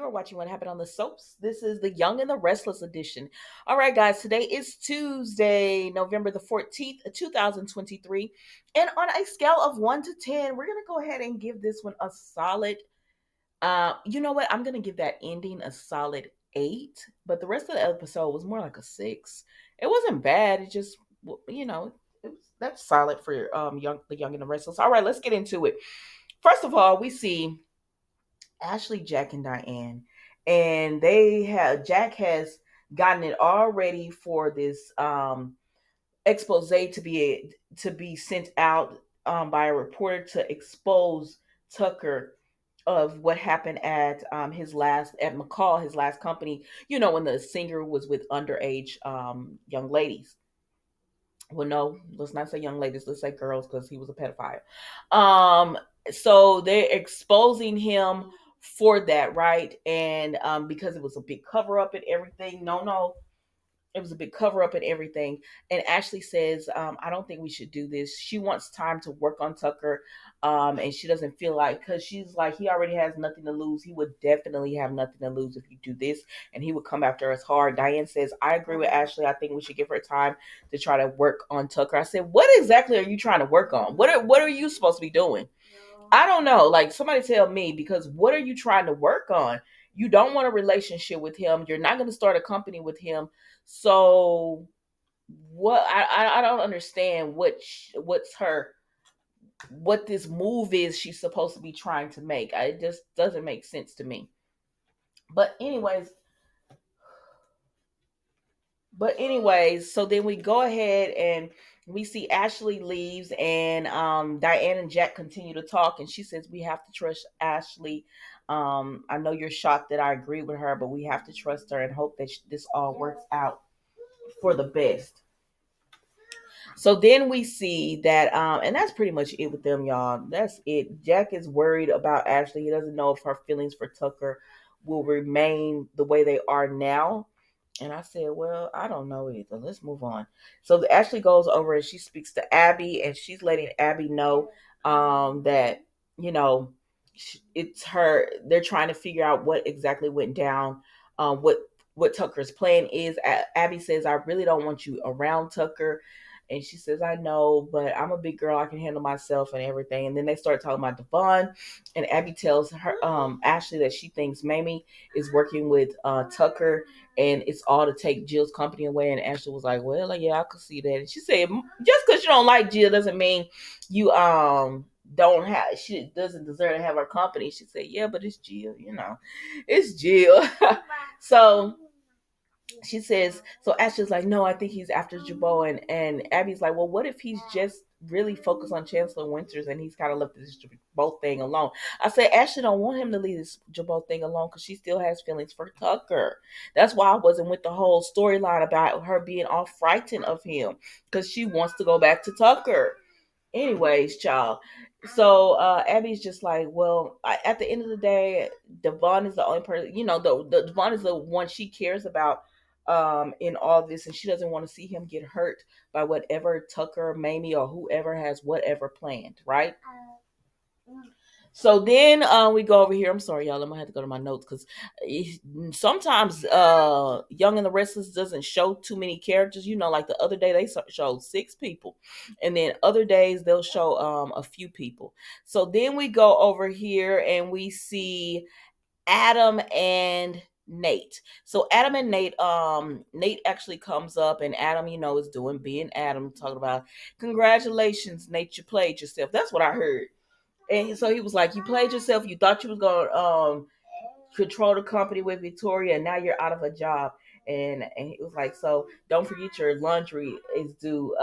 You are watching What Happened on the Soaps. This is the Young and the Restless edition. All right, guys, today is Tuesday, November the 14th, 2023. And on a scale of 1 to 10, we're going to go ahead and give this one a solid, you know what? I'm going to give that ending a solid 8, but the rest of the episode was more like a 6. It wasn't bad. It just, that's solid for the Young and the Restless. All right, let's get into it. First of all, we see Ashley, Jack, and Diane, and Jack has gotten it all ready for this expose to be sent out by a reporter to expose Tucker of what happened at McCall, his last company. You know, when the singer was with underage young ladies. Well, no, let's not say young ladies. Let's say girls because he was a pedophile. Um, so they're exposing him for that, right? And because it was a big cover up and everything. No, it was a big cover up and everything. And Ashley says, I don't think we should do this. She wants time to work on Tucker. And she doesn't feel like, because she's like, he already has nothing to lose. He would definitely have nothing to lose if you do this. And he would come after us hard. Diane says, I agree with Ashley. I think we should give her time to try to work on Tucker. I said, what exactly are you trying to work on? What are you supposed to be doing? I don't know. Like, somebody tell me, because what are you trying to work on? You don't want a relationship with him. You're not going to start a company with him. So what? I don't understand what this move is she's supposed to be trying to make. It just doesn't make sense to me. But anyways, so then we go ahead and we see Ashley leaves, and Diane and Jack continue to talk, and she says we have to trust Ashley. I know you're shocked that I agree with her, but we have to trust her and hope that this all works out for the best. So then we see that, and that's pretty much it with them, y'all. That's it. Jack is worried about Ashley. He doesn't know if her feelings for Tucker will remain the way they are now. And I said, well, I don't know either. Let's move on. So Ashley goes over and she speaks to Abby, and she's letting Abby know that, you know, it's her. They're trying to figure out what exactly went down, what Tucker's plan is. Abby says, I really don't want you around Tucker. And she says, I know, but I'm a big girl. I can handle myself and everything. And then they start talking about Devon. And Abby tells her, Ashley, that she thinks Mamie is working with Tucker, and it's all to take Jill's company away. And Ashley was like, well, yeah, I could see that. And she said, just because you don't like Jill doesn't mean you don't have, she doesn't deserve to have her company. She said, yeah, but it's Jill, it's Jill. So she says, so Ashley's like, no, I think he's after Jabot. And Abby's like, well, what if he's just really focused on Chancellor Winters and he's kind of left this Jabot thing alone? I said, Ashley don't want him to leave this Jabot thing alone because she still has feelings for Tucker. That's why I wasn't with the whole storyline about her being all frightened of him, because she wants to go back to Tucker. Anyways, child. So Abby's just like, well, at the end of the day, Devon is the only person, the Devon is the one she cares about in all this, and she doesn't want to see him get hurt by whatever Tucker, Mamie, or whoever has whatever planned, right? So then we go over here. I'm sorry, y'all. I'm gonna have to go to my notes because sometimes Young and the Restless doesn't show too many characters. Like the other day they showed 6 people, and then other days they'll show a few people. So then we go over here and we see Adam and Nate. So Adam and Nate actually comes up, and Adam, is being Adam, talking about, congratulations, Nate, you played yourself. That's what I heard. And so he was like, you played yourself. You thought you was going to control the company with Victoria, and now you're out of a job. And he was like, so don't forget your laundry is due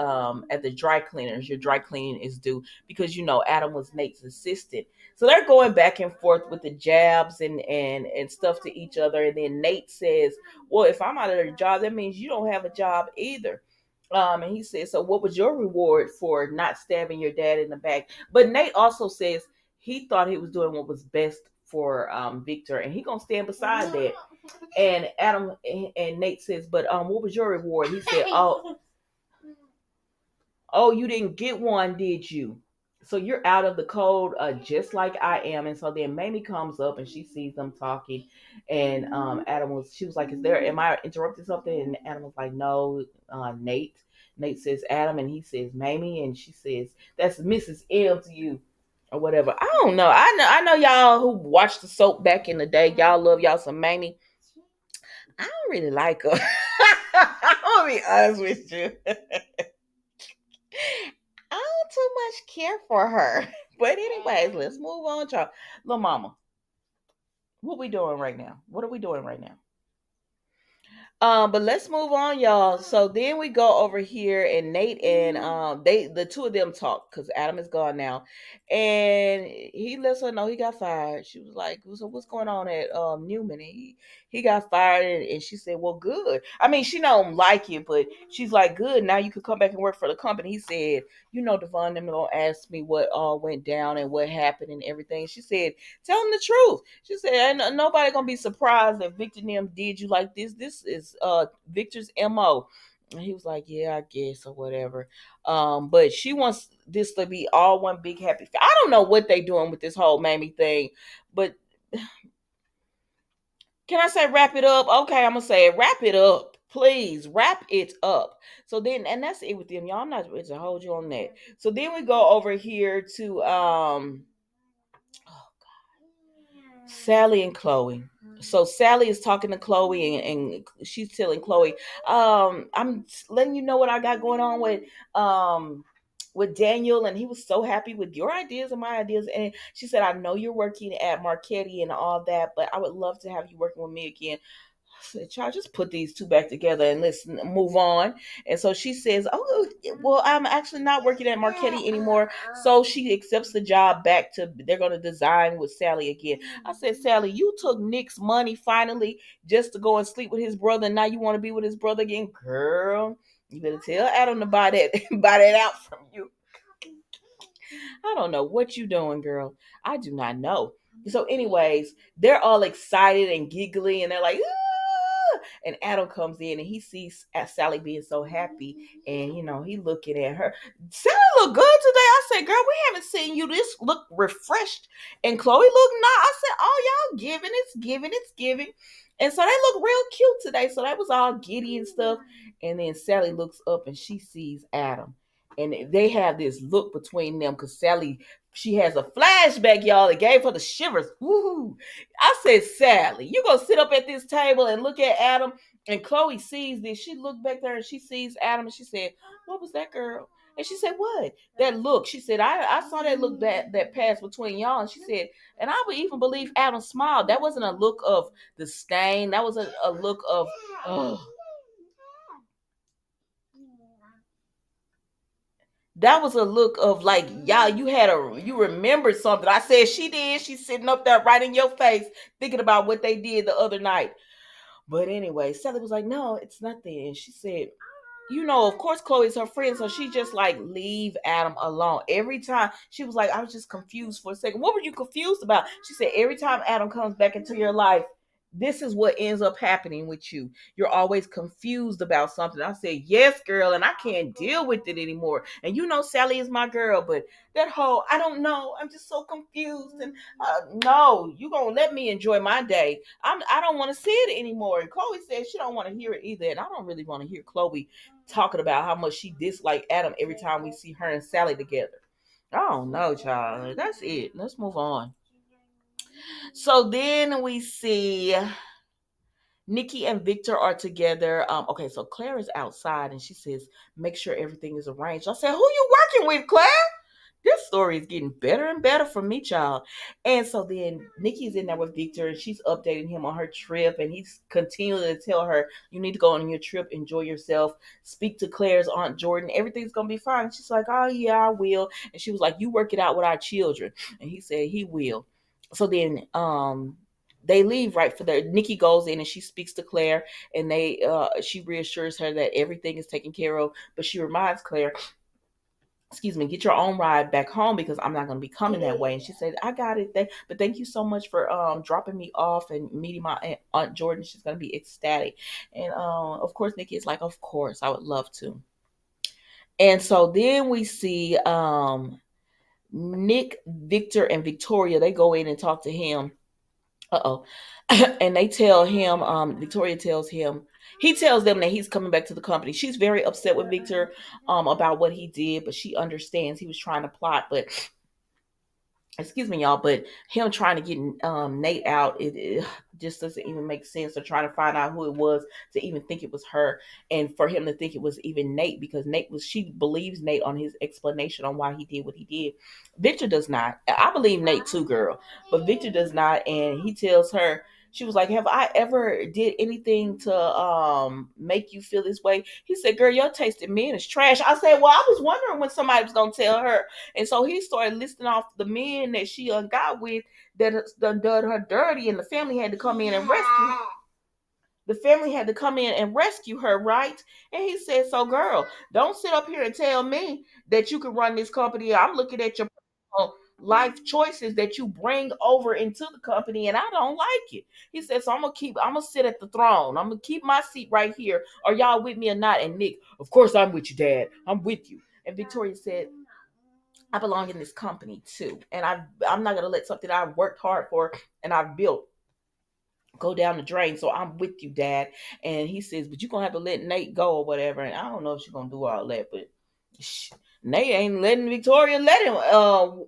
at the dry cleaners. Your dry cleaning is due because, Adam was Nate's assistant. So they're going back and forth with the jabs and stuff to each other. And then Nate says, well, if I'm out of the job, that means you don't have a job either. And he said, so what was your reward for not stabbing your dad in the back? But Nate also says he thought he was doing what was best for Victor, and he gonna stand beside that. And Adam and Nate says, but what was your reward? He said, oh, you didn't get one, did you? So you're out of the code, just like I am. And so then Mamie comes up and she sees them talking, and she was like, "Is there? Am I interrupting something?" And Adam was like, "No, Nate." Nate says Adam, and he says Mamie, and she says that's Mrs. M to you, or whatever. I don't know. I know y'all who watched the soap back in the day. Y'all love y'all some Mamie. I don't really like her. I'm gonna be honest with you. I don't too much care for her. But anyways, let's move on, y'all. Little mama, what we doing right now? What are we doing right now? But let's move on, y'all. So then we go over here, and Nate and the two of them talk because Adam is gone now, and he lets her know he got fired. She was like, "So what's going on at Newman?" And he got fired, and she said, "Well, good. I mean, she don't like it, but she's like, good. Now you could come back and work for the company." He said, "You know, Devon, them gonna ask me what all went down and what happened and everything." She said, "Tell them the truth." She said, "Ain't nobody gonna be surprised that Victor and them did you like this. This is Victor's MO." And he was like, "Yeah, I guess, or whatever." But she wants this to be all one big happy. I don't know what they doing with this whole Mamie thing, but can I say wrap it up? Okay, I'm gonna say it. Wrap it up. Please wrap it up. So then, and that's it with them, y'all. I'm not ready to hold you on that. So then we go over here to Sally and Chloe. So Sally is talking to Chloe, and she's telling Chloe, I'm letting you know what I got going on with Daniel, and he was so happy with your ideas and my ideas. And she said, I know you're working at Marchetti and all that, but I would love to have you working with me again. Said, y'all just put these two back together and let's move on. And so she says, oh, well, I'm actually not working at Marchetti anymore. So she accepts the job back to, they're going to design with Sally again. I said, Sally, you took Nick's money finally just to go and sleep with his brother. And now you want to be with his brother again? Girl, you better tell Adam to buy that, buy that out from you. I don't know what you doing, girl. I do not know. So, anyways, they're all excited and giggly, and they're like, "Ah!" And Adam comes in and he sees Sally being so happy, and he looking at her. Sally look good today. I said, "Girl, we haven't seen you this look refreshed." And Chloe look nice. I said, "Oh, y'all giving, it's giving, it's giving." And so they look real cute today. So that was all giddy and stuff. And then Sally looks up and she sees Adam, and they have this look between them because Sally, she has a flashback, y'all. It gave her the shivers. Woo! I said, Sally, you gonna sit up at this table and look at Adam? And Chloe sees this. She looked back there and she sees Adam, and she said, "What was that, girl?" And she said, "What? That look?" She said, I saw that look that passed between y'all." And she said, "And I would even believe Adam smiled. That wasn't a look of disdain. That was a look of, oh, that was a look of like, y'all, you remembered something." I said, "She did. She's sitting up there right in your face, thinking about what they did the other night." But anyway, Sally was like, "No, it's nothing." And she said, of course, Chloe's her friend, so she just like leave Adam alone. Every time she was like, "I was just confused for a second." "What were you confused about?" She said, "Every time Adam comes back into your life, this is what ends up happening with you. You're always confused about something." I said, "Yes, girl, and I can't deal with it anymore." And Sally is my girl, but that whole, I don't know, I'm just so confused. And no, you gonna let me enjoy my day. I don't want to see it anymore. And Chloe said she don't want to hear it either, and I don't really want to hear Chloe talking about how much she disliked Adam every time we see her and Sally together. I don't know, child. That's it. Let's move on. So then we see Nikki and Victor are together. Okay, so Claire is outside and she says, "Make sure everything is arranged." I said, "Who you working with, Claire?" This story is getting better and better for me, child. And so then Nikki's in there with Victor, and she's updating him on her trip, and he's continuing to tell her, "You need to go on your trip, enjoy yourself, speak to Claire's Aunt Jordan, everything's gonna be fine." And she's like, "Oh yeah, I will." And she was like, "You work it out with our children." And he said he will. So then they leave right for their, Nikki goes in and she speaks to Claire, and she reassures her that everything is taken care of, but she reminds Claire, excuse me, "Get your own ride back home because I'm not going to be coming that way." And she said, "I got it. But thank you so much for dropping me off and meeting my Aunt Jordan. She's going to be ecstatic." And of course, Nikki is like, "Of course, I would love to." And so then we see Nick, Victor, and Victoria, they go in and talk to him. Uh-oh. And they tell him, Victoria tells him, he tells them that he's coming back to the company. She's very upset with Victor about what he did, but she understands he was trying to plot, but excuse me, y'all, but him trying to get Nate out, it just doesn't even make sense. Or trying to find out who it was to even think it was her, and for him to think it was even Nate, because she believes Nate on his explanation on why he did what he did. Victor does not. I believe Nate too, girl, but Victor does not, and he tells her. She was like, "Have I ever did anything to make you feel this way?" He said, "Girl, your taste in men is trash." I said, "Well, I was wondering when somebody was gonna tell her." And so he started listing off the men that she got with that done her dirty, and the family had to come in and rescue. The family had to come in and rescue her, right? And he said, "So, girl, don't sit up here and tell me that you can run this company. I'm looking at your life choices that you bring over into the company, and I don't like it." He said, "So I'm gonna sit at the throne. I'm gonna keep my seat right here. Are y'all with me or not?" And Nick, "Of course I'm with you, Dad. I'm with you." And Victoria said, "I belong in this company too, and I'm not gonna let something I've worked hard for and I've built go down the drain. So I'm with you, Dad." And he says, "But you're gonna have to let Nate go or whatever." And I don't know if she's gonna do all that, but Nate ain't letting Victoria let him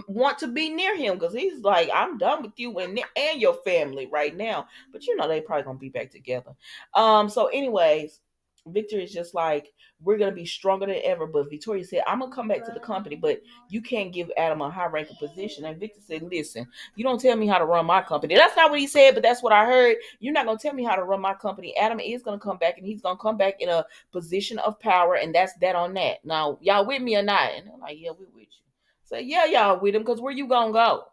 want to be near him, because he's like, "I'm done with you and your family right now." But they probably gonna be back together. So anyways, Victor is just like, "We're gonna be stronger than ever." But Victoria said, "I'm gonna come back to the company, but you can't give Adam a high ranking position." And Victor said, "Listen, you don't tell me how to run my company." That's not what he said, but that's what I heard. "You're not gonna tell me how to run my company. Adam is gonna come back, and he's gonna come back in a position of power, and that's that on that. Now, y'all with me or not?" And they're like, "Yeah, we with you." Say, "Yeah, y'all with him, because where you gonna go?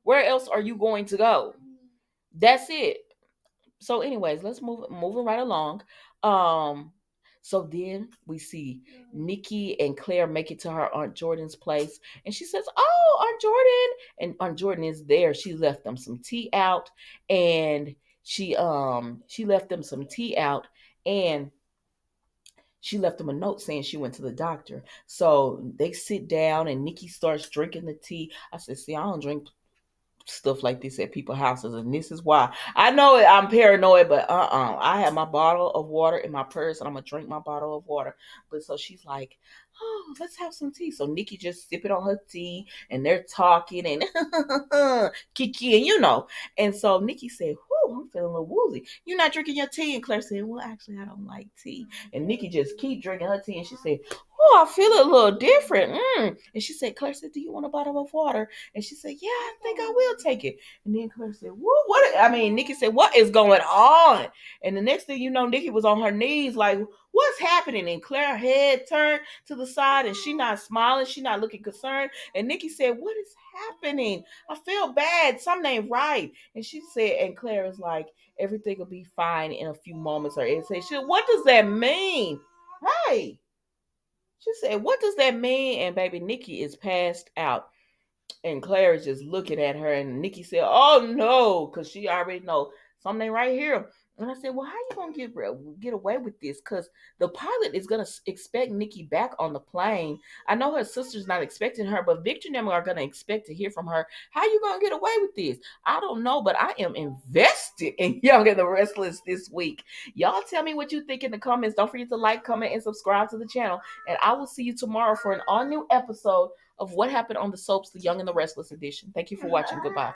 Where else are you going to go?" That's it. So, anyways, let's moving right along. Um, so then we see Nikki and Claire make it to her Aunt Jordan's place, and she says, "Oh, Aunt Jordan!" And Aunt Jordan is there. She left them some tea out, and she left them some tea out, and she left them a note saying she went to the doctor. So they sit down, and Nikki starts drinking the tea. I said, "See, I don't drink stuff like this at people's houses, and this is why." I know I'm paranoid, but I have my bottle of water in my purse, and I'm gonna drink my bottle of water. But so she's like, "Oh, let's have some tea." So Nikki just sipping on her tea, and they're talking and kiki, and And so Nikki said, "Whoo, I'm feeling a little woozy. You're not drinking your tea?" And Claire said, "Well, actually, I don't like tea." And Nikki just keep drinking her tea, and she said, "Oh, I feel a little different." And she said, Claire said, "Do you want a bottle of water?" And she said, "Yeah, I think I will take it." And then Claire said, "Whoa, what?" I mean, Nikki said, "What is going on?" And the next thing you know, Nikki was on her knees, like, "What's happening?" And Claire's head turned to the side, and she not smiling, she not looking concerned. And Nikki said, "What is happening? I feel bad. Something ain't right." And she said, and Claire is like, "Everything will be fine in a few moments." Or it said, "What does that mean?" Hey, she said, "What does that mean?" And baby, Nikki is passed out. And Claire is just looking at her, and Nikki said, "Oh no," because she already know something right here. And I said, "Well, how you gonna get away with this? Because the pilot is gonna expect Nikki back on the plane. I know her sister's not expecting her, but Victor and them are gonna expect to hear from her. How you gonna get away with this? I don't know, but I am invested in Young and the Restless this week. Y'all tell me what you think in the comments. Don't forget to like, comment, and subscribe to the channel. And I will see you tomorrow for an all new episode of what happened on the soaps, The Young and the Restless edition. Thank you for watching. Goodbye.